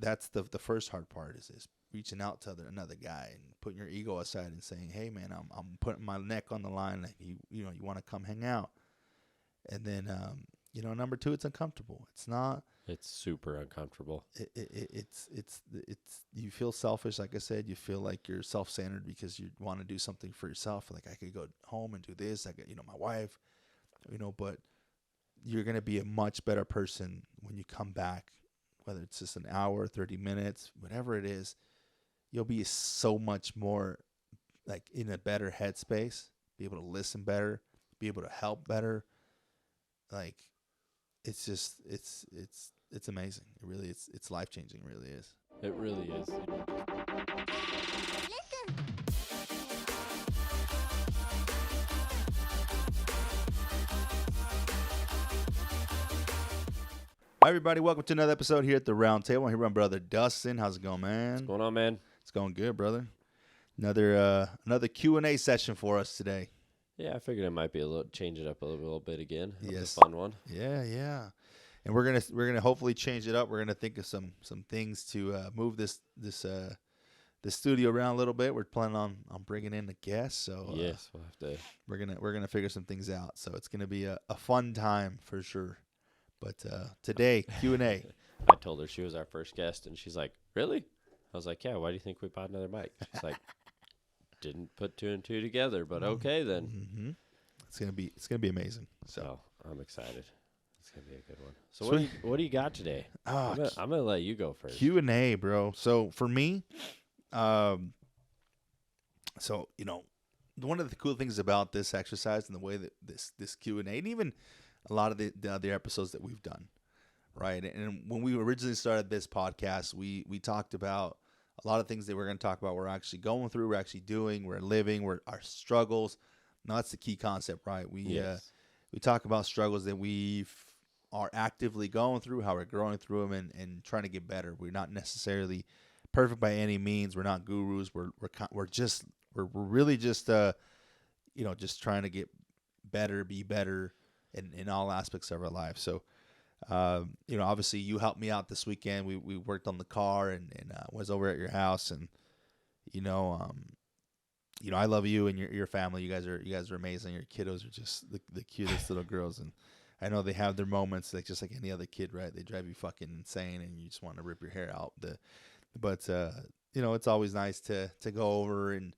that's the first hard part is reaching out to another guy and putting your ego aside and saying, hey man, I'm putting my neck on the line, like you know, you want to come hang out. And then you know, number two, it's uncomfortable. It's not. It's super uncomfortable. It's you feel selfish, like I said. You feel like you're self-centered because you want to do something for yourself. Like, I could go home and do this. I got, you know, my wife, you know, but you're gonna be a much better person when you come back, whether it's just an hour, 30 minutes, whatever it is. You'll be so much more like in a better headspace, be able to listen better, be able to help better. Like, it's just it's amazing. It really it's life changing. It really is. It really is. Hi everybody, welcome to another episode here at the Round Table. I'm here with my brother Dustin. How's it going, man? What's going on, man? It's going good, brother. Another Q&A session for us today. Yeah, I figured it might be change it up a little bit again. It was Yes. a fun one. Yeah. And we're gonna hopefully change it up. We're gonna think of some things to move this studio around a little bit. We're planning on bringing in a guest, so Yes, we'll have to. we're gonna figure some things out. So it's gonna be a fun time for sure. But today Q&A. I told her she was our first guest, and she's like, "Really?" I was like, "Yeah. Why do you think we bought another mic?" She's like, "Didn't put two and two together, but okay then." Mm-hmm. It's gonna be amazing. So I'm excited. It's gonna be a good one. So Sweet. what do you got today? I'm gonna let you go first. Q&A, bro. So for me, so you know, one of the cool things about this exercise and the way that this Q&A, and even a lot of the other episodes that we've done, right? And when we originally started this podcast, we talked about a lot of things that we're going to talk about. We're actually going through, we're actually doing, we're living, we're our struggles. Now that's the key concept, right? We talk about struggles that we are actively going through, how we're growing through them, and trying to get better. We're not necessarily perfect by any means. We're not gurus. We're really just you know, just trying to get better, be better in all aspects of our life. So you know, obviously you helped me out this weekend. We worked on the car and was over at your house, and you know, I love you and your family. You guys are amazing. Your kiddos are just the cutest little girls, and I know they have their moments, like just like any other kid, right? They drive you fucking insane, and you just want to rip your hair out. But you know, it's always nice to go over, and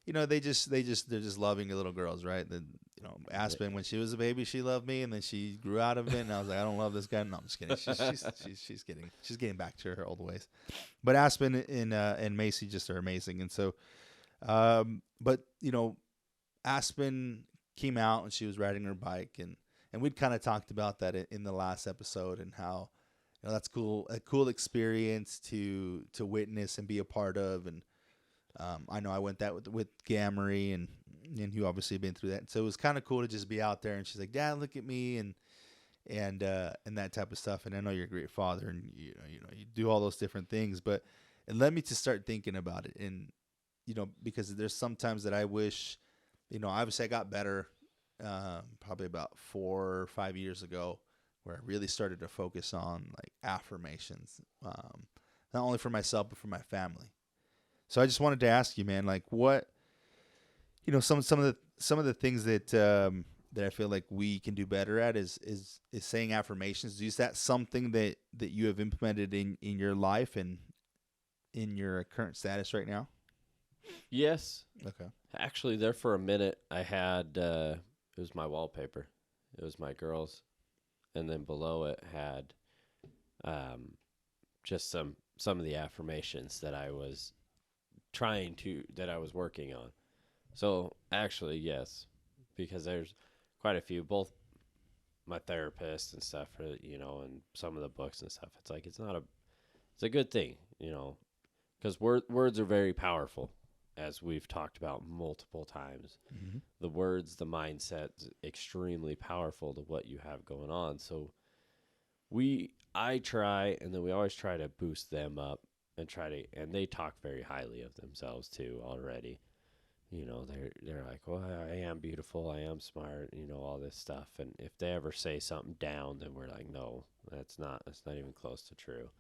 you know, they're just loving little girls, right? You know, Aspen, when she was a baby, she loved me, and then she grew out of it, and I was like, I don't love this guy. No, I'm just kidding. She's getting back to her old ways. But Aspen and Macy just are amazing, and so, but you know, Aspen came out and she was riding her bike, and we'd kind of talked about that in the last episode, and how, you know, that's a cool experience to witness and be a part of, and I know I went that with Gamory, and you obviously been through that. So it was kind of cool to just be out there, and she's like, "Dad, look at me," and that type of stuff. And I know you're a great father, and you do all those different things, but it led me to start thinking about it, and you know, because there's sometimes that I wish, you know, obviously I got better probably about 4 or 5 years ago, where I really started to focus on like affirmations, not only for myself but for my family. So I just wanted to ask you, man, like, what, you know, some of the things that I feel like we can do better at is saying affirmations. Is that something that you have implemented in your life and in your current status right now? Yes. Okay. Actually, there for a minute, I had it was my wallpaper. It was my girls, and then below it had just some of the affirmations that I was working on. So actually, yes, because there's quite a few, both my therapist and stuff, you know, and some of the books and stuff. It's like, it's a good thing, you know, because words are very powerful, as we've talked about multiple times. Mm-hmm. The words, the mindset's extremely powerful to what you have going on. So I try, and then we always try to boost them up and and they talk very highly of themselves too already. You know, they're like, well, I am beautiful, I am smart, you know, all this stuff. And if they ever say something down, then we're like, no, that's not even close to true.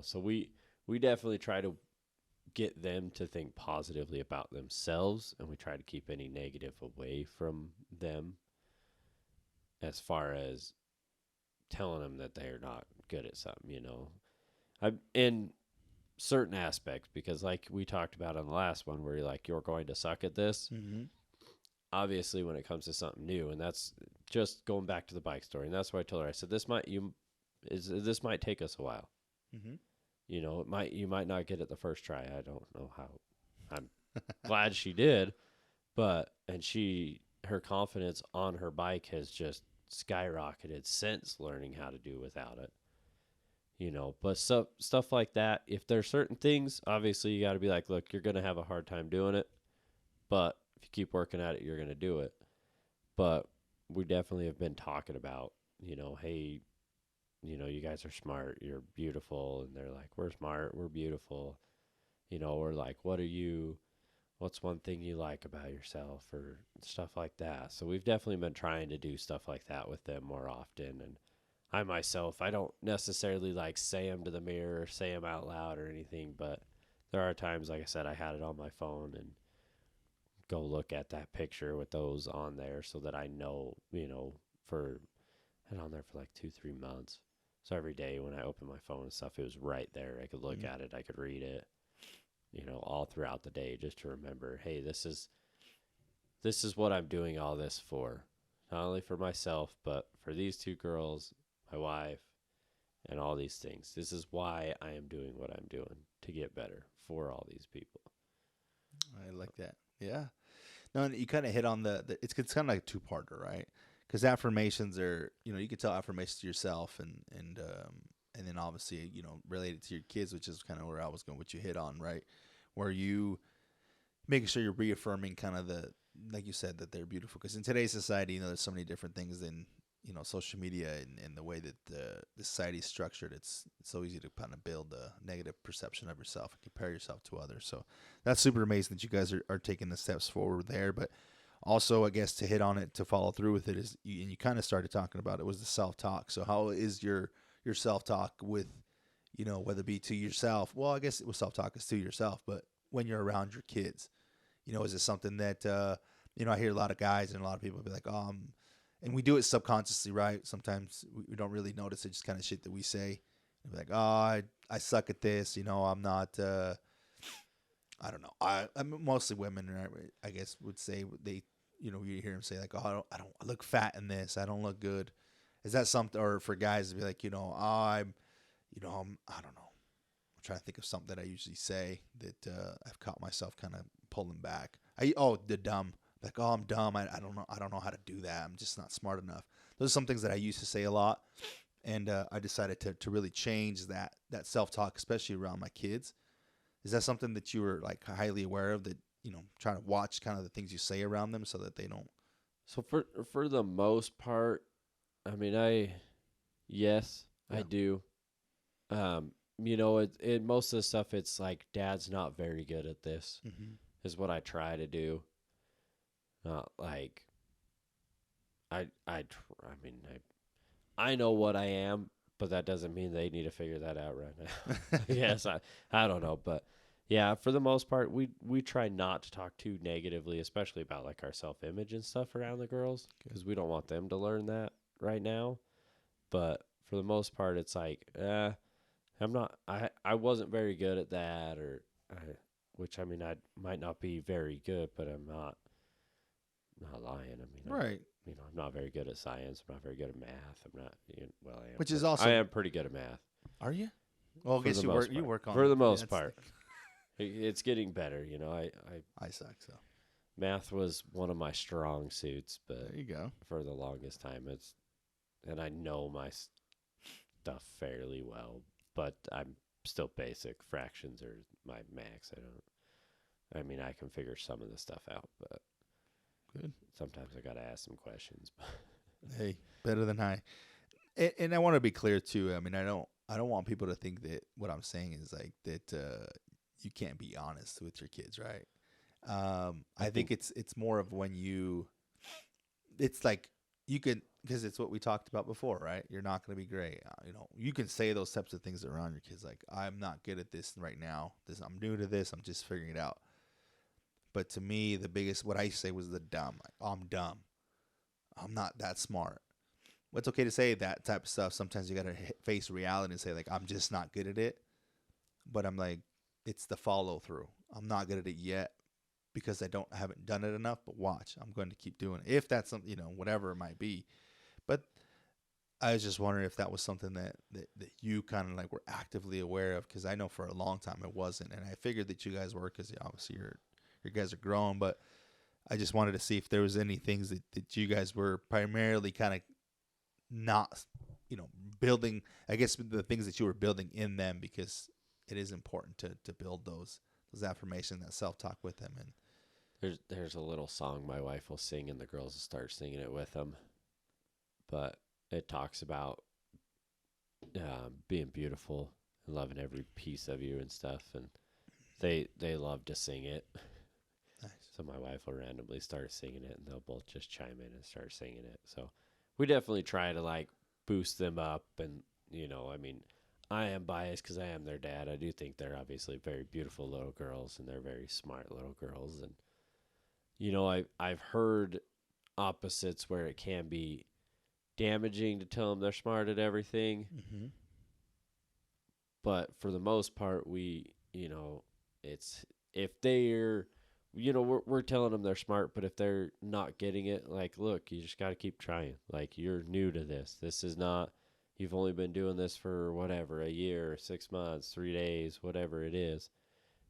So we definitely try to get them to think positively about themselves, and we try to keep any negative away from them, as far as telling them that they're not good at something. In certain aspects, because like we talked about on the last one, where you're going to suck at this. Mm-hmm. Obviously, when it comes to something new, and that's just going back to the bike story, and that's why I told her, I said, this might take us a while. Mm-hmm. You might not get it the first try. I don't know how. I'm glad she did, and her confidence on her bike has just skyrocketed since learning how to do without it. But stuff like that, if there's certain things, obviously you got to be like, look, you're going to have a hard time doing it, but if you keep working at it, you're going to do it. But we definitely have been talking about, hey, you guys are smart, you're beautiful. And they're like, we're smart, we're beautiful. We're like, what's one thing you like about yourself, or stuff like that. So we've definitely been trying to do stuff like that with them more often. And I myself, I don't necessarily like say them to the mirror or say them out loud or anything, but there are times, like I said, I had it on my phone and go look at that picture with those on there, so that I know, had on there for like 2-3 months. So every day when I opened my phone and stuff, it was right there. I could look at it, I could read it, all throughout the day, just to remember, hey, this is what I'm doing all this for. Not only for myself, but for these two girls, my wife, and all these things. This is why I am doing what I'm doing, to get better for all these people. I like that. Yeah. No, and you kind of hit on it's kind of like a two-parter, right? Because affirmations are, you can tell affirmations to yourself, and then obviously, related to your kids, which is kind of where I was going, what you hit on, right? Where you making sure you're reaffirming kind of like you said, that they're beautiful. Because in today's society, there's so many different things than, social media and the way that the society is structured. It's so easy to kind of build a negative perception of yourself and compare yourself to others. So that's super amazing that you guys are taking the steps forward there. But also, I guess, to hit on it, to follow through with it, and you kind of started talking about it, was the self-talk. So how is your self-talk with, whether it be to yourself? Well, I guess it was self-talk is to yourself, but when you're around your kids, is it something that, I hear a lot of guys and a lot of people be like, and we do it subconsciously, right? Sometimes we don't really notice it, just kind of shit that we say. Be like, I suck at this, I'm not, I don't know. I'm mostly women, right? I guess would say they, you hear them say like, oh, I don't look fat in this. I don't look good. Is that something, or for guys to be like, I don't know. I'm trying to think of something that I usually say that I've caught myself kind of pulling back. The dumb. Like, oh, I'm dumb. I don't know. I don't know how to do that. I'm just not smart enough. Those are some things that I used to say a lot, and I decided to really change that self-talk, especially around my kids. Is that something that you were like highly aware of, that, trying to watch kind of the things you say around them so that they don't? So for the most part, I mean, yes, yeah. I do. Most of the stuff, it's like, Dad's not very good at this, is what I try to do. Not like, I know what I am, but that doesn't mean they need to figure that out right now. Yes, I don't know, but yeah, for the most part, we try not to talk too negatively, especially about like our self-image and stuff around the girls, because we don't want them to learn that right now. But for the most part, it's like, I wasn't very good at that, which, I mean, I might not be very good, but I'm not lying. I mean, right. I'm not very good at science. I'm not very good at math. I'm not, I am. Which is also, I am pretty good at math. Are you? Well, I guess you work on for the most part. It's getting better, I suck, so. Math was one of my strong suits, but there you go. For the longest time, and I know my stuff fairly well, but I'm still basic. Fractions are my max. I can figure some of the stuff out, but good. Sometimes I got to ask some questions. Hey, better than I. And I want to be clear too. I mean, I don't want people to think that what I'm saying is like that you can't be honest with your kids, right? I think it's more of when it's like you can, because it's what we talked about before, right? You're not going to be great. You can say those types of things around your kids, like, I'm not good at this right now. I'm new to this. I'm just figuring it out. But to me, the biggest, what I say was the dumb. Like, oh, I'm dumb. I'm not that smart. Well, it's okay to say that type of stuff. Sometimes you got to face reality and say, like, I'm just not good at it. But I'm like, it's the follow through. I'm not good at it yet because I haven't done it enough. But watch, I'm going to keep doing it. If that's something, whatever it might be. But I was just wondering if that was something that you kind of like were actively aware of, because I know for a long time it wasn't, and I figured that you guys were, because obviously you guys are growing. But I just wanted to see if there was any things that you guys were primarily kind of not, building. I guess the things that you were building in them, because it is important to build those affirmations, that self talk with them. And There's a little song my wife will sing, and the girls will start singing it with them. But it talks about being beautiful and loving every piece of you and stuff, and they love to sing it. nice. So my wife will randomly start singing it, and they'll both just chime in and start singing it. So we definitely try to like boost them up, and I mean, I am biased because I am their dad. I do think they're obviously very beautiful little girls, and they're very smart little girls. And I've heard opposites where it can be damaging to tell them they're smart at everything. Mm-hmm. But for the most part, it's if they're, we're telling them they're smart, but if they're not getting it, like, look, you just got to keep trying. Like, you're new to this. This is not, you've only been doing this for whatever, a year, 6 months, 3 days, whatever it is.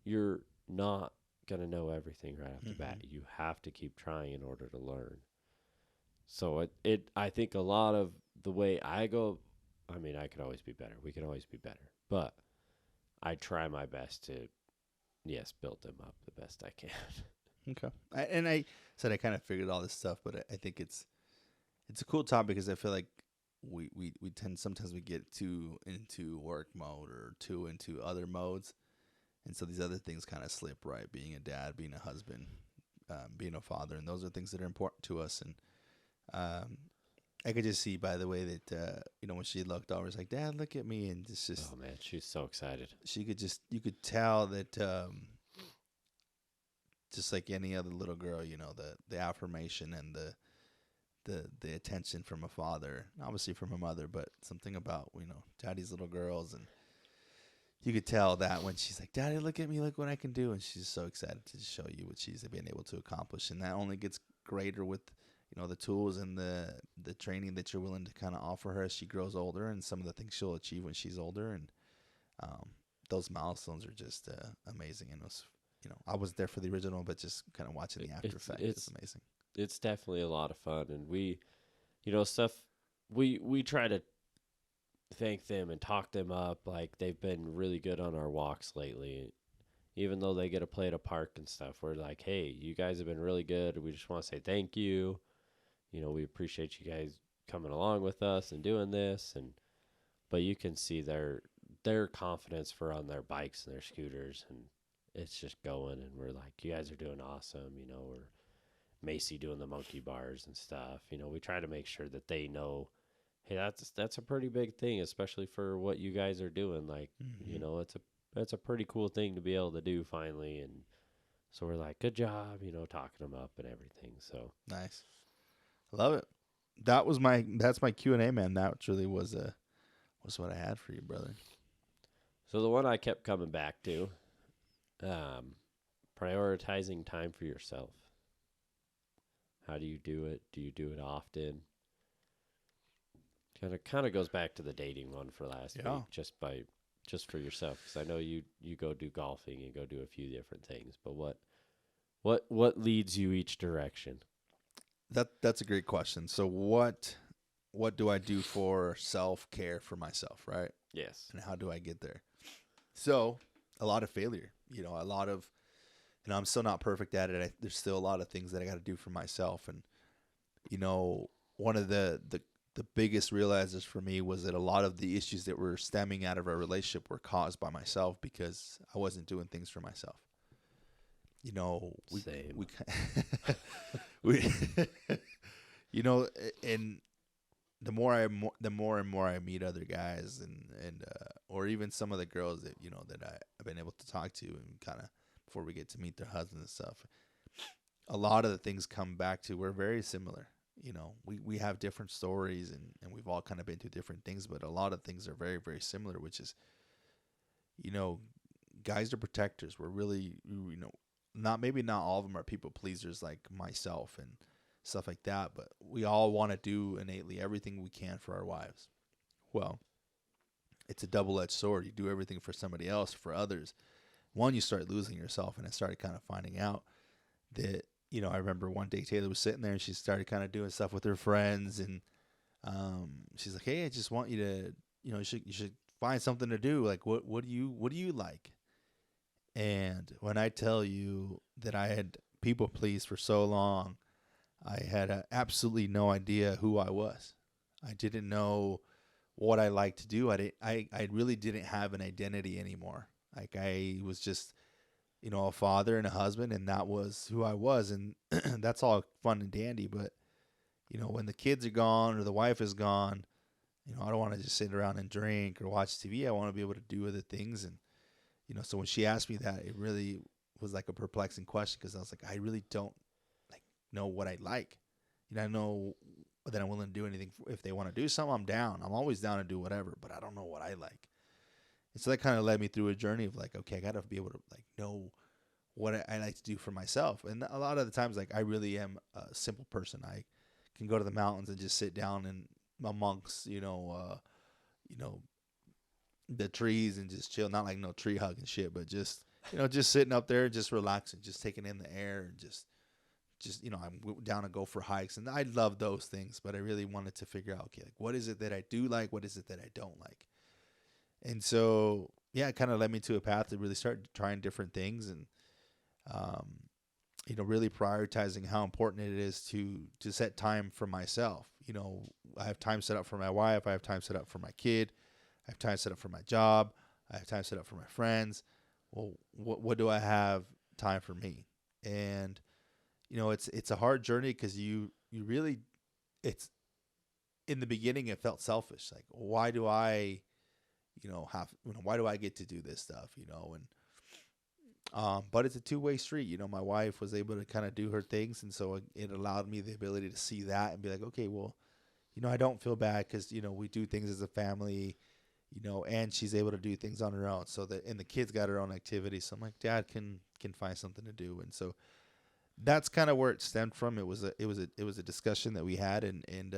You're not going to know everything right off the bat. You have to keep trying in order to learn. So I think a lot of the way I go, I mean, I could always be better. We could always be better. But I try my best to, yes, build them up the best I can. Okay. I said I kind of figured all this stuff, but I think it's a cool topic, because I feel like we tend, sometimes we get too into work mode or too into other modes. And so these other things kind of slip, right? Being a dad, being a husband, being a father. And those are things that are important to us. And I could just see by the way that, when she looked over, it's like, Dad, look at me. And it's just, oh man, she's so excited. You could tell that, just like any other little girl, the affirmation and the attention from a father, obviously from a mother, but something about, Daddy's little girls. And you could tell that when she's like, Daddy, look at me, look what I can do. And she's so excited to show you what she's been able to accomplish. And that only gets greater with, the tools and the training that you're willing to kind of offer her as she grows older, and some of the things she'll achieve when she's older. And those milestones are just amazing. And it was, I was there for the original, but just kind of watching the after effect is amazing. It's definitely a lot of fun. And we, we try to thank them and talk them up. Like, they've been really good on our walks lately. Even though they get to play at a park and stuff, we're like, hey, you guys have been really good. We just want to say thank you. We appreciate you guys coming along with us and doing this. But you can see their confidence for on their bikes and their scooters, and it's just going. And we're like, you guys are doing awesome. We're Macy doing the monkey bars and stuff. We try to make sure that they know, hey, that's a pretty big thing, especially for what you guys are doing. Like, it's a pretty cool thing to be able to do finally. And so we're like, good job, talking them up and everything. So nice. Love it. That's my Q&A, man. That really was what I had for you, brother. So the one I kept coming back to, prioritizing time for yourself. How do you do it? Do you do it often? Kind of goes back to the dating one for last week, just for yourself, because I know you go do golfing and go do a few different things. But what leads you each direction? That's a great question. So what do I do for self-care for myself, right? Yes. And how do I get there? So a lot of failure, a lot of, I'm still not perfect at it. There's still a lot of things that I got to do for myself. And, one of the biggest realizers for me was that a lot of the issues that were stemming out of our relationship were caused by myself, because I wasn't doing things for myself. Same. we And the more and more I meet other guys and or even some of the girls that that I've been able to talk to and kind of before we get to meet their husbands and stuff, a lot of the things come back to we're very similar. We have different stories and we've all kind of been through different things, but a lot of things are very, very similar, which is, you know, guys are protectors. We're really, not all of them are people pleasers like myself and stuff like that, but we all want to do innately everything we can for our wives. Well, it's a double-edged sword. You do everything for somebody else, for others. One, you start losing yourself, and I started kind of finding out that, I remember one day Taylor was sitting there and she started kind of doing stuff with her friends, and she's like, "Hey, I just want you to, you should find something to do. Like, what do you like?" And when I tell you that I had people pleased for so long, I had absolutely no idea who I was. I didn't know what I liked to do. I really didn't have an identity anymore. Like I was just, a father and a husband, and that was who I was. And that's all fun and dandy. But, when the kids are gone or the wife is gone, I don't want to just sit around and drink or watch TV. I want to be able to do other things. And, so when she asked me that, it really was like a perplexing question because I was like, I really don't like know what I like. I know that I'm willing to do anything. If they want to do something, I'm down. I'm always down to do whatever, but I don't know what I like. And so that kind of led me through a journey of like, okay, I got to be able to like know what I like to do for myself. And a lot of the times, like I really am a simple person. I can go to the mountains and just sit down and amongst, the trees and just chill. Not like no tree hug and shit, but just, just sitting up there, just relaxing, just taking in the air and just, I'm down to go for hikes, and I love those things, but I really wanted to figure out, okay, like what is it that I do like? What is it that I don't like? And so, yeah, it kind of led me to a path to really start trying different things and, um, really prioritizing how important it is to set time for myself. I have time set up for my wife. I have time set up for my kid. I have time set up for my job. I have time set up for my friends. Well, what do I have time for me? And it's a hard journey because you really, it's in the beginning it felt selfish. Like, why do I, why do I get to do this stuff, and but it's a two-way street. My wife was able to kind of do her things, and so it allowed me the ability to see that and be like, okay, well, I don't feel bad because we do things as a family, and she's able to do things on her own. So that, and the kids got her own activities. So I'm like, Dad can find something to do, and so that's kind of where it stemmed from. It was a discussion that we had, and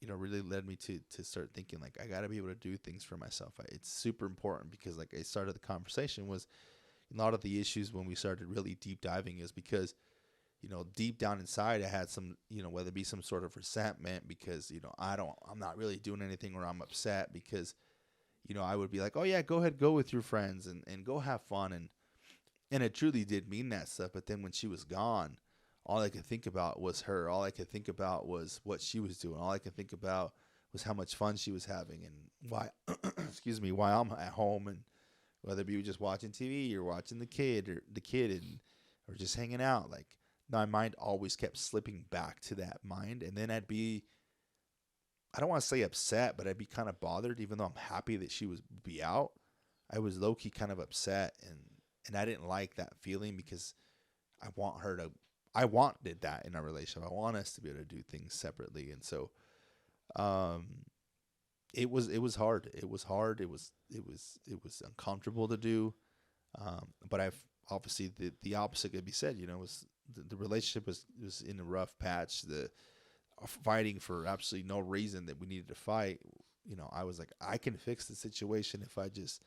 really led me to start thinking like I got to be able to do things for myself. It's super important because like I started the conversation was a lot of the issues when we started really deep diving is because deep down inside I had some whether it be some sort of resentment because I'm not really doing anything or I'm upset because I would be like, oh yeah, go ahead, go with your friends and go have fun, and it truly did mean that stuff. But then when she was gone, all I could think about was her. All I could think about was what she was doing. All I could think about was how much fun she was having and why, excuse me, why I'm at home, and whether it be just watching TV or watching the kid and or just hanging out. Like my mind always kept slipping back to that mind, and then I'd be, I don't want to say upset, but I'd be kind of bothered, even though I'm happy that she was be out. I was low key kind of upset, and I didn't like that feeling because I wanted that in our relationship. I want us to be able to do things separately. And so, um, it was hard. It was hard. It was uncomfortable to do. But I've obviously the opposite could be said, was the relationship was in a rough patch, the fighting for absolutely no reason that we needed to fight. I was like, I can fix the situation if I just,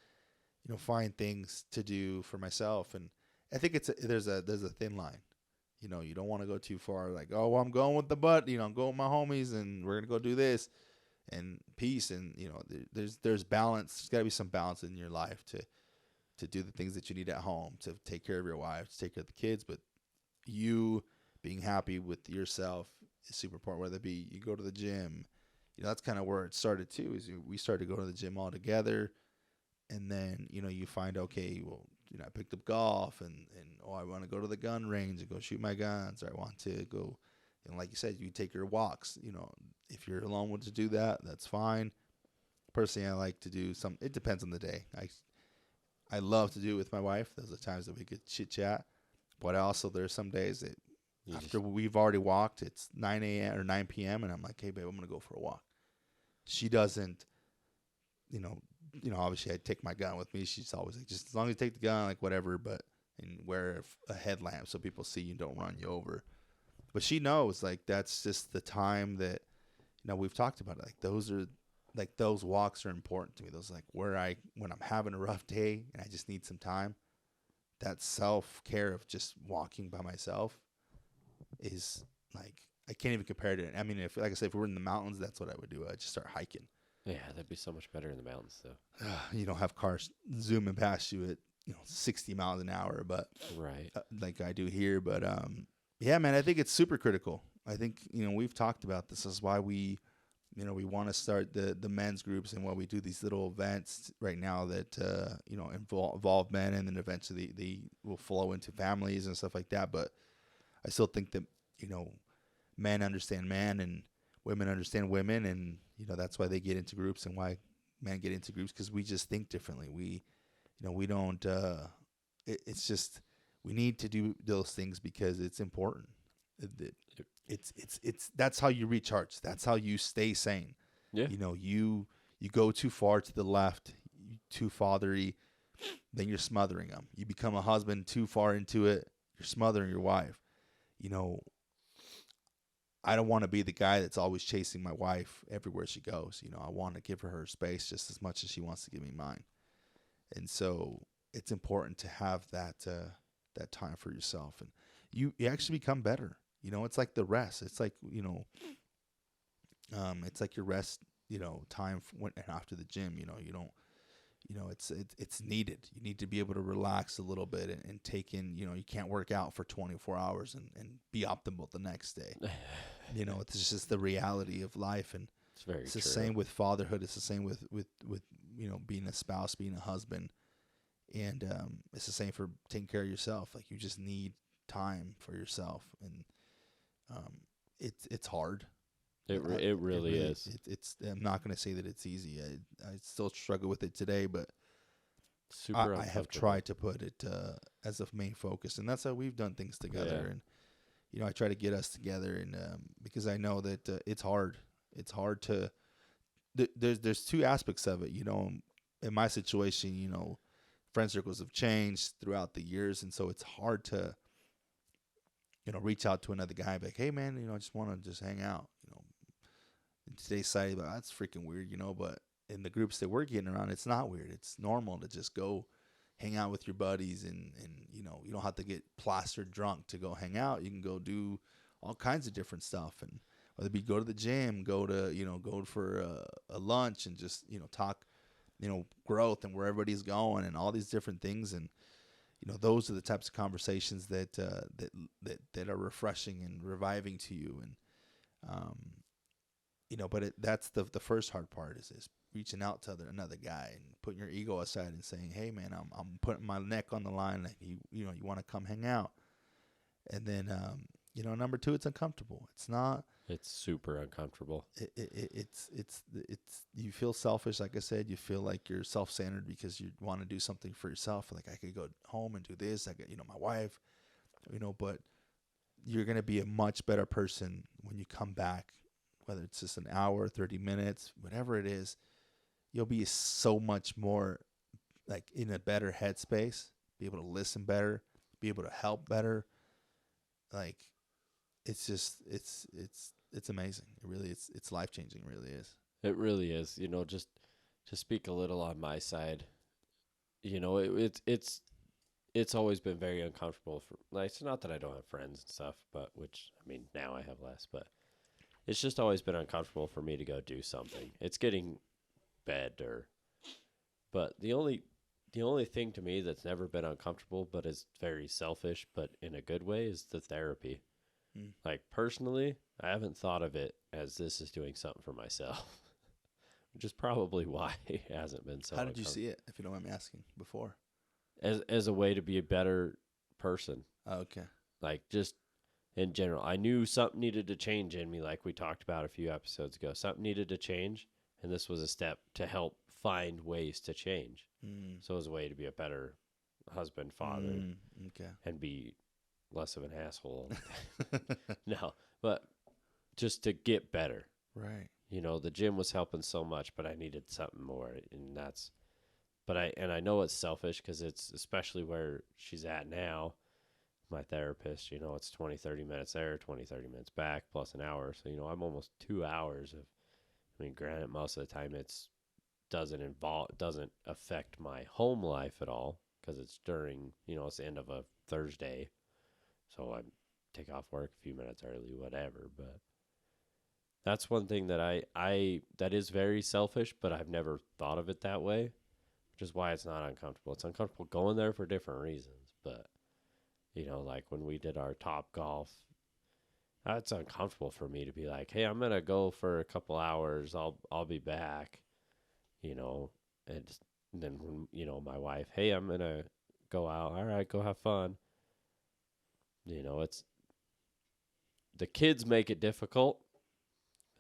find things to do for myself. And I think there's a thin line. You don't want to go too far. Like, oh, well, I'm going with the butt. I'm going with my homies, and we're gonna go do this, and peace. And there's balance. There's got to be some balance in your life to do the things that you need at home, to take care of your wife, to take care of the kids. But you being happy with yourself is super important. Whether it be you go to the gym, that's kind of where it started too. Is we started to go to the gym all together. And then, you find, okay, well, I picked up golf and I want to go to the gun range and go shoot my guns, or I want to go, And like you said, you take your walks. You know, if you're alone to do that, that's fine. Personally, I like to do some. It depends on the day. I love to do it with my wife. Those are times that we could chit chat. But also, there's some days that after we've already walked, it's 9 a.m. or 9 p.m. and I'm like, hey babe, I'm gonna go for a walk. She doesn't, obviously I take my gun with me. She's always like, just as long as you take the gun, like whatever, but and wear a headlamp so people see you and don't run you over. But she knows, like, that's just the time that, we've talked about it. Like those walks are important to me. Those like when I'm having a rough day and I just need some time, that self-care of just walking by myself is like, I can't even compare it. I mean, like I said, if we were in the mountains, that's what I would do. I'd just start hiking. Yeah, that'd be so much better in the mountains, though. You don't have cars zooming past you at 60 miles an hour, but right, like I do here. But yeah, man, I think it's super critical. I think we've talked about this. This is why we want to start the men's groups, and why we do these little events right now that involve men, and then eventually they will flow into families and stuff like that. But I still think that men understand men and women understand women, and that's why they get into groups, and why men get into groups, because we just think differently. We don't. It's just we need to do those things because it's important. It's that's how you recharge. That's how you stay sane. yeah. You go too far to the left, too fathery, then you're smothering them. You become a husband too far into it, you're smothering your wife. I don't want to be the guy that's always chasing my wife everywhere she goes. I want to give her space just as much as she wants to give me mine. And so it's important to have that time for yourself, and you actually become better. It's like the rest. It's like it's like your rest. Time when after the gym. You don't. It's needed. You need to be able to relax a little bit and take in. You can't work out for 24 hours and be optimal the next day. It's just the reality of life, and it's the same with fatherhood. It's the same with being a spouse, being a husband, and it's the same for taking care of yourself. Like, you just need time for yourself, and it's hard. It really is. I'm not going to say that it's easy. I still struggle with it today, but I have tried to put it as a main focus, and that's how we've done things together. Yeah. And I try to get us together, and because I know that it's hard. It's hard to. There's two aspects of it. In my situation, friend circles have changed throughout the years, and so it's hard to reach out to another guy and be like, hey man, I just want to just hang out. In today's society, but that's freaking weird, but in the groups that we're getting around, it's not weird. It's normal to just go hang out with your buddies, and you don't have to get plastered drunk to go hang out. You can go do all kinds of different stuff, and whether it be go to the gym, go for a lunch, and just talk growth and where everybody's going and all these different things. And those are the types of conversations that are refreshing and reviving to you. And but that's the first hard part is reaching out to another guy and putting your ego aside and saying, hey man, I'm putting my neck on the line, like you want to come hang out. And then number two, it's uncomfortable. It's super uncomfortable. It's you feel selfish. Like I said, you feel like you're self-centered because you want to do something for yourself. Like, I could go home and do this. I got, my wife, but you're going to be a much better person when you come back, whether it's just an hour, 30 minutes, whatever it is. You'll be so much more like in a better headspace, be able to listen better, be able to help better. Like, it's just, it's amazing. It really, it's life-changing. It really is. It really is. Just to speak a little on my side, it's always been very uncomfortable for, like, it's not that I don't have friends and stuff, but which, I mean, now I have less, but it's just always been uncomfortable for me to go do something. It's getting but the only thing to me that's never been uncomfortable, but is very selfish, but in a good way, is the therapy. Like, personally, I haven't thought of it as this is doing something for myself, which is probably why it hasn't been so. How did you see it, if you don't mind me asking, before? As a way to be a better person. Oh, okay. Like, just in general. I knew something needed to change in me, like we talked about a few episodes ago. Something needed to change, and this was a step to help find ways to change. So it was a way to be a better husband, father, Okay. and be less of an asshole. No, but just to get better. Right. You know, the gym was helping so much, but I needed something more, and that's. But I know it's selfish because it's especially where she's at now. My therapist, you know, it's 20, 30 minutes there, 20, 30 minutes back, plus an hour. So, you know, I'm almost 2 hours of, I mean, granted, most of the time doesn't affect my home life at all because it's during, you know, it's the end of a Thursday. So I take off work a few minutes early, whatever. But that's one thing that that is very selfish, but I've never thought of it that way, which is why it's not uncomfortable. It's uncomfortable going there for different reasons, but you know, like when we did our Top Golf, it's uncomfortable for me to be like, "Hey, I'm gonna go for a couple hours. I'll be back," you know, and then when you know my wife, "Hey, I'm gonna go out. All right, go have fun." You know, it's the kids make it difficult.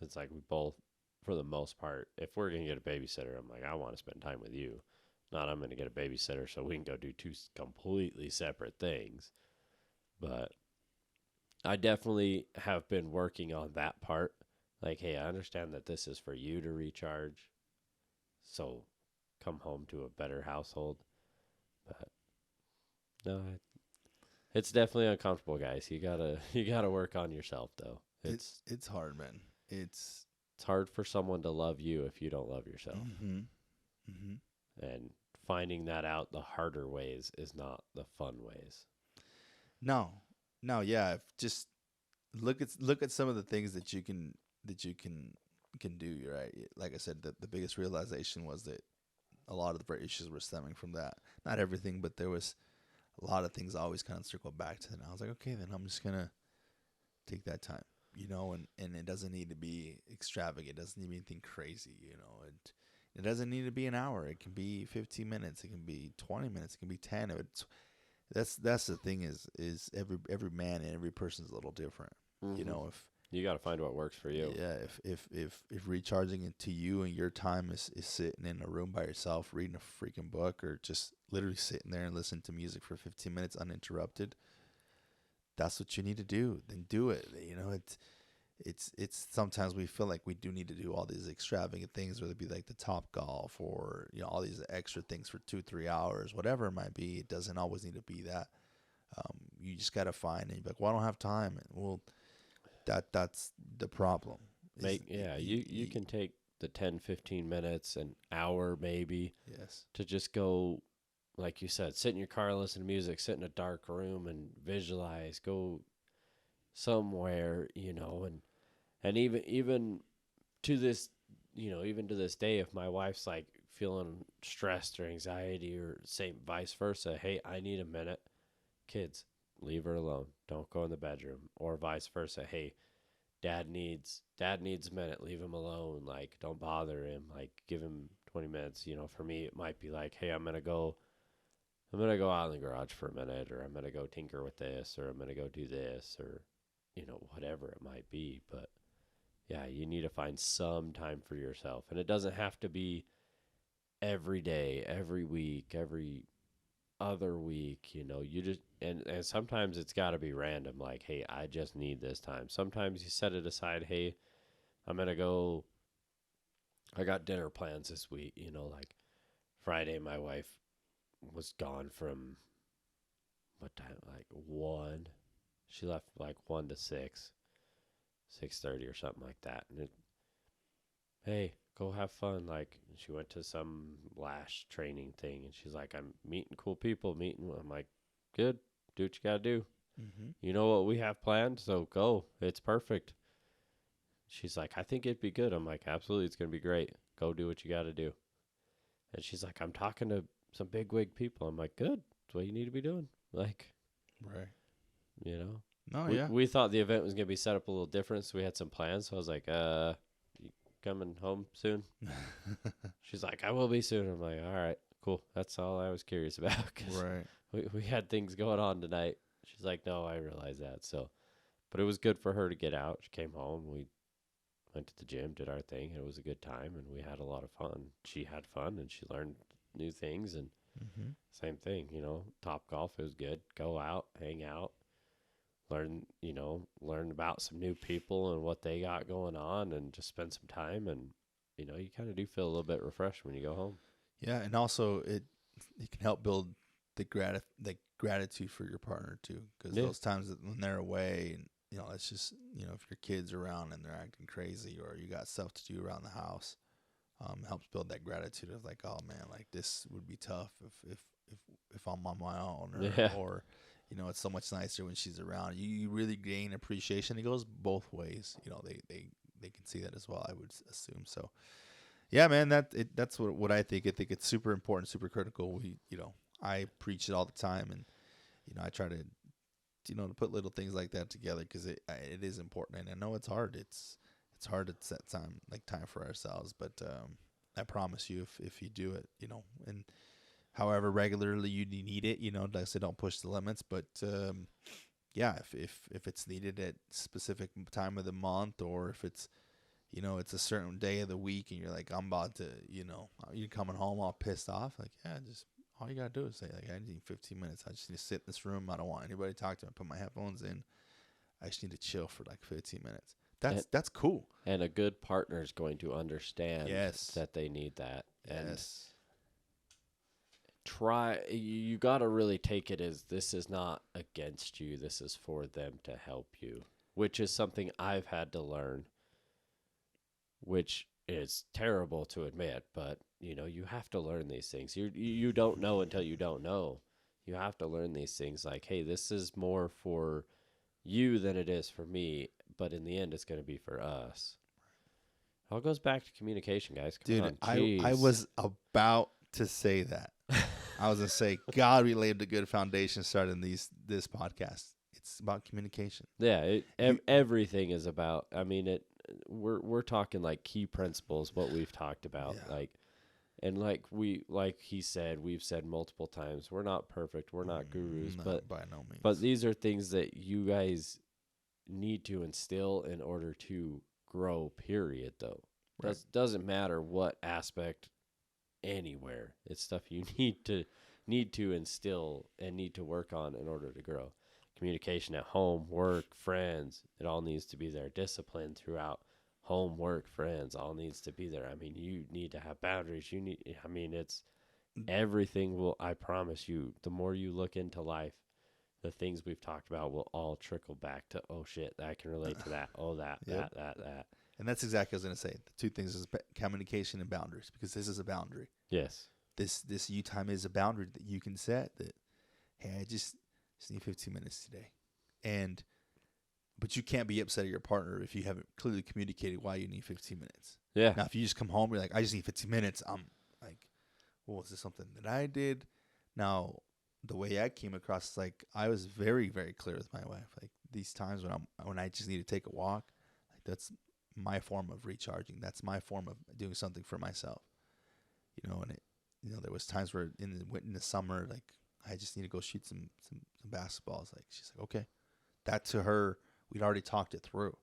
It's like we both, for the most part, if we're gonna get a babysitter, I'm like, I want to spend time with you. Not I'm gonna get a babysitter so we can go do two completely separate things. But I definitely have been working on that part. Like, hey, I understand that this is for you to recharge. So come home to a better household. But no, it's definitely uncomfortable, guys. You gotta work on yourself though. It's hard, man. It's hard for someone to love you if you don't love yourself. And finding that out the harder ways is not the fun ways. No, yeah. Just look at some of the things that you can do. You're right. Like I said, the biggest realization was that a lot of the issues were stemming from that. Not everything, but there was a lot of things I always kind of circle back to. And I was like, okay, then I'm just gonna take that time, you know. And it doesn't need to be extravagant. It doesn't need to be anything crazy, you know. It doesn't need to be an hour. It can be 15 minutes. It can be 20 minutes. It can be 10. That's the thing is every man and every person is a little different. You know, if you got to find what works for you. Yeah, if recharging it to you and your time is sitting in a room by yourself reading a freaking book or just literally sitting there and listening to music for 15 minutes uninterrupted, that's what you need to do. Then do it. You know, it's sometimes we feel like we do need to do all these extravagant things, whether it be like the Top Golf or, you know, all these extra things for 2-3 hours, whatever it might be. It doesn't always need to be that. You just got to find and you're like, well, I don't have time. And well, that's the problem. You can take the 10, 15 minutes, an hour maybe, yes, to just go, like you said, sit in your car, listen to music, sit in a dark room and visualize, go somewhere, you know, and even to this, you know, even to this day, if my wife's like feeling stressed or anxiety or say vice versa, hey, I need a minute, kids, leave her alone. Don't go in the bedroom. Or vice versa. Hey, dad needs a minute. Leave him alone. Like, don't bother him. Like, give him 20 minutes. You know, for me, it might be like, hey, I'm going to go out in the garage for a minute, or I'm going to go tinker with this, or I'm going to go do this, or, you know, whatever it might be. But yeah, you need to find some time for yourself. And it doesn't have to be every day, every week, every other week, you know. You just and sometimes it's got to be random, like, hey, I just need this time. Sometimes you set it aside, hey, I'm gonna go, I got dinner plans this week, you know. Like Friday my wife was gone from what time, like 1, she left like 1 to 6:30 or something like that. And hey, go have fun. Like, she went to some lash training thing, and she's like, I'm meeting cool people. I'm like, good. Do what you gotta do. You know what we have planned, so go. It's perfect. She's like, I think it'd be good. I'm like, absolutely, it's gonna be great. Go do what you gotta do. And she's like, I'm talking to some bigwig people. I'm like, good. That's what you need to be doing. Like, right. You know. No, we thought the event was gonna be set up a little different, so we had some plans. So I was like, you coming home soon? She's like, I will be soon. I'm like, all right, cool. That's all I was curious about. 'Cause right. we had things going on tonight. She's like, no, I realize that. So, But it was good for her to get out. She came home. We went to the gym, did our thing. And it was a good time, and we had a lot of fun. She had fun, and she learned new things. And Mm-hmm. same thing, Top Golf, it was good. Go out, hang out, learn about some new people and what they got going on, and just spend some time. And, you kind of do feel a little bit refreshed when you go home. Yeah, and also it can help build the gratitude for your partner too, because Yeah. those times that when they're away, and it's just if your kids are around and they're acting crazy, or you got stuff to do around the house, helps build that gratitude of like, oh man, like this would be tough if I'm on my own, Yeah. or it's so much nicer when she's around. You really gain appreciation. It goes both ways. They can see that as well, I would assume. So yeah, man, that's what I think. I think it's super important, super critical. I preach it all the time, and I try to to put little things like that together, because it is important. And I know it's hard. It's hard to set time for ourselves, but I promise you, if you do it, and however regularly you need it, like I said, don't push the limits, but yeah, if it's needed at specific time of the month, or if it's it's a certain day of the week, and you're like, I'm about to, you're coming home all pissed off. Like, yeah, just all you gotta do is say, like, I need 15 minutes. I just need to sit in this room. I don't want anybody to talk to me. Put my headphones in. I just need to chill for like 15 minutes. That's cool. And a good partner is going to understand Yes. that they need that. And Yes. you got to really take it as this is not against you. This is for them to help you, which is something I've had to learn, which is terrible to admit, but you have to learn these things. You don't know until you don't know. You have to learn these things like, hey, this is more for you than it is for me, but in the end it's going to be for us. It all goes back to communication, guys. Come Dude, on. I Jeez. was about to say that. I was gonna say, God, we laid a good foundation starting this podcast. It's about communication. Yeah, everything is about. I mean, we're talking like key principles. What we've talked about, Yeah. like he said, we've said multiple times. We're not perfect. We're not gurus, No, but by no means. but these are things that you guys need to instill in order to grow. Period. Though, Right. doesn't matter what aspect. Anywhere, it's stuff you need to instill and need to work on in order to grow. Communication at home, work, friends, it all needs to be there. Discipline throughout home, work, friends, all needs to be there. I mean, you need to have boundaries. It's everything will, I promise you, the more you look into life, the things we've talked about will all trickle back to, oh shit, I can relate to that. Oh, Yep. that. And that's exactly what I was going to say. The two things is communication and boundaries, because this is a boundary. Yes. This you time is a boundary that you can set, that, hey, I just need 15 minutes today. But you can't be upset at your partner if you haven't clearly communicated why you need 15 minutes. Yeah. Now, if you just come home, you're like, I just need 15 minutes. I'm like, well, is this something that I did? Now, the way I came across is like, I was very, very clear with my wife. Like, these times when I just need to take a walk, like, that's my form of recharging. That's my form of doing something for myself. And there was times where in the summer, like, I just need to go shoot some basketballs. Like, she's like, okay. That, to her, we'd already talked it through.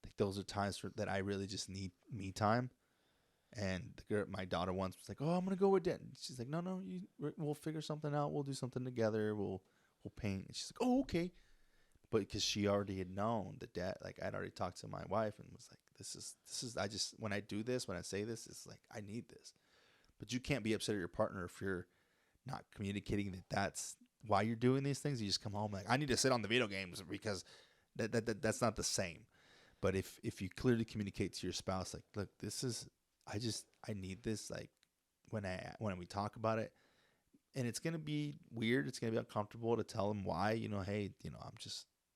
Like, those are times that I really just need me time. And my daughter once was like, oh, I'm gonna go with Dad. She's like, no, we'll figure something out. We'll do something together. We'll paint. And she's like, oh, okay. But because she already had known that Dad, like, I'd already talked to my wife and was like, this is I just, when I do this, when I say this, it's like, I need this. But you can't be upset at your partner if you're not communicating that that's why you're doing these things. You just come home like, I need to sit on the video games, because that's not the same. But if you clearly communicate to your spouse, like, look, I need this, like, when we talk about it, and it's gonna be weird, it's gonna be uncomfortable to tell them why. Hey,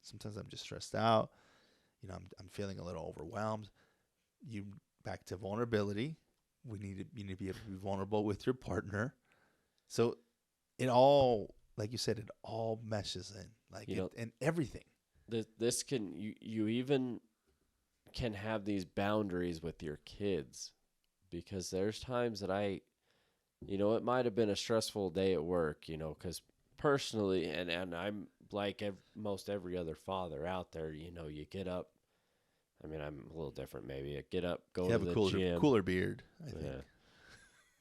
sometimes I'm just stressed out. I'm feeling a little overwhelmed. Back to vulnerability. You need to be able to be vulnerable with your partner. So it all, like you said, it all meshes in, like, and everything. This can you even can have these boundaries with your kids, because there's times that it might have been a stressful day at work, because personally, and I'm like most every other father out there, you know, you get up. I mean, I'm a little different maybe. You get up, go to the gym. Cooler beard, I think. Yeah.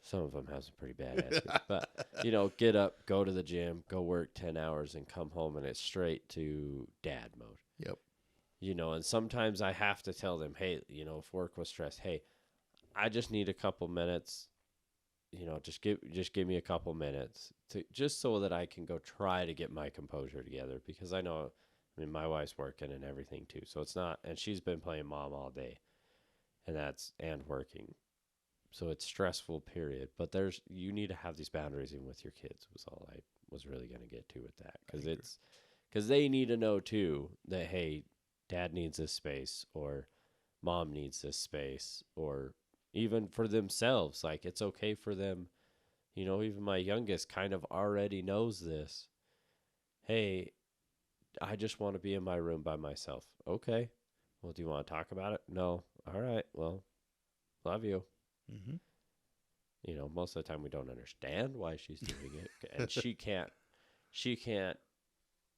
Some of them have some pretty bad ass. But, you know, get up, go to the gym, go work 10 hours and come home and it's straight to dad mode. Yep. You know, and sometimes I have to tell them, hey, you know, if work was stressed, hey, I just need a couple minutes. You know, just give me a couple minutes to just so that I can go try to get my composure together, because I know, I mean, my wife's working and everything too. So it's not, and she's been playing mom all day and working. So it's stressful period, but you need to have these boundaries even with your kids was all I was really going to get to with that. Cause they need to know too that, hey, dad needs this space or mom needs this space, or even for themselves. Like, it's okay for them. You know, even my youngest kind of already knows this. Hey, I just want to be in my room by myself. Okay. Well, do you want to talk about it? No. All right. Well, love you. Mm-hmm. You know, most of the time we don't understand why she's doing it. And she can't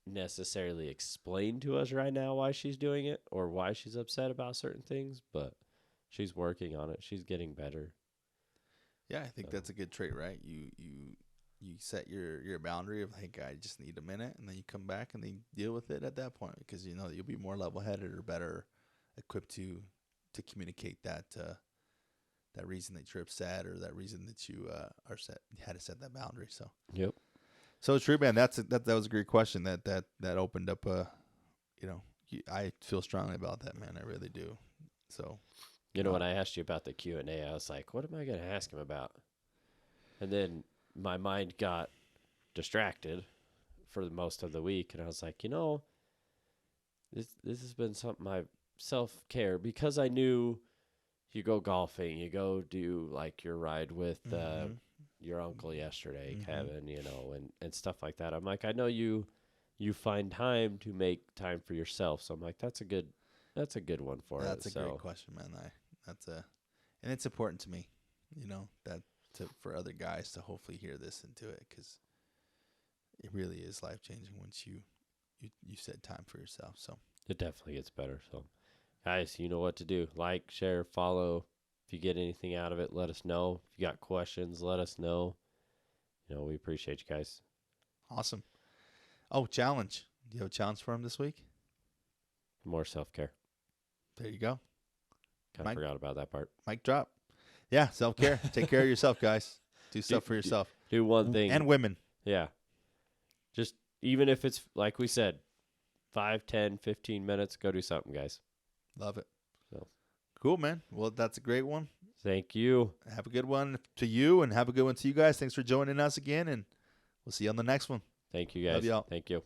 necessarily explain to us right now why she's doing it or why she's upset about certain things, but she's working on it. She's getting better. Yeah, I think that's a good trait, right? You set your boundary of, hey, I just need a minute, and then you come back and then deal with it at that point, because you know you'll be more level-headed or better equipped to communicate that reason that you're upset, or that reason that you had to set that boundary. So Yep. So true, man. That was a great question. That opened up I feel strongly about that, man. I really do. So, you know, when I asked you about the Q&A, I was like, what am I going to ask him about? And then my mind got distracted for the most of the week, and I was like, you know, this has been something my self-care, because I knew you go golfing, you go do like your ride with your uncle yesterday, Kevin, you know, and stuff like that. I'm like, I know you find time to make time for yourself. So I'm like, that's a good one for it. That's a great question, man. And it's important to me, you know, for other guys to hopefully hear this and do it, because it really is life changing once you set time for yourself. So it definitely gets better. So guys, you know what to do. Like, share, follow. If you get anything out of it, let us know. If you got questions, let us know. You know, we appreciate you guys. Awesome. Oh, challenge. Do you have a challenge for him this week? More self-care. There you go. Kind of forgot about that part. Mic drop. Yeah, self-care. Take care of yourself, guys. Do stuff for yourself. Do one thing. And women. Yeah. Just, even if it's, like we said, 5, 10, 15 minutes, go do something, guys. Love it. So cool, man. Well, that's a great one. Thank you. Have a good one to you, and have a good one to you guys. Thanks for joining us again, and we'll see you on the next one. Thank you, guys. Love y'all. Thank you.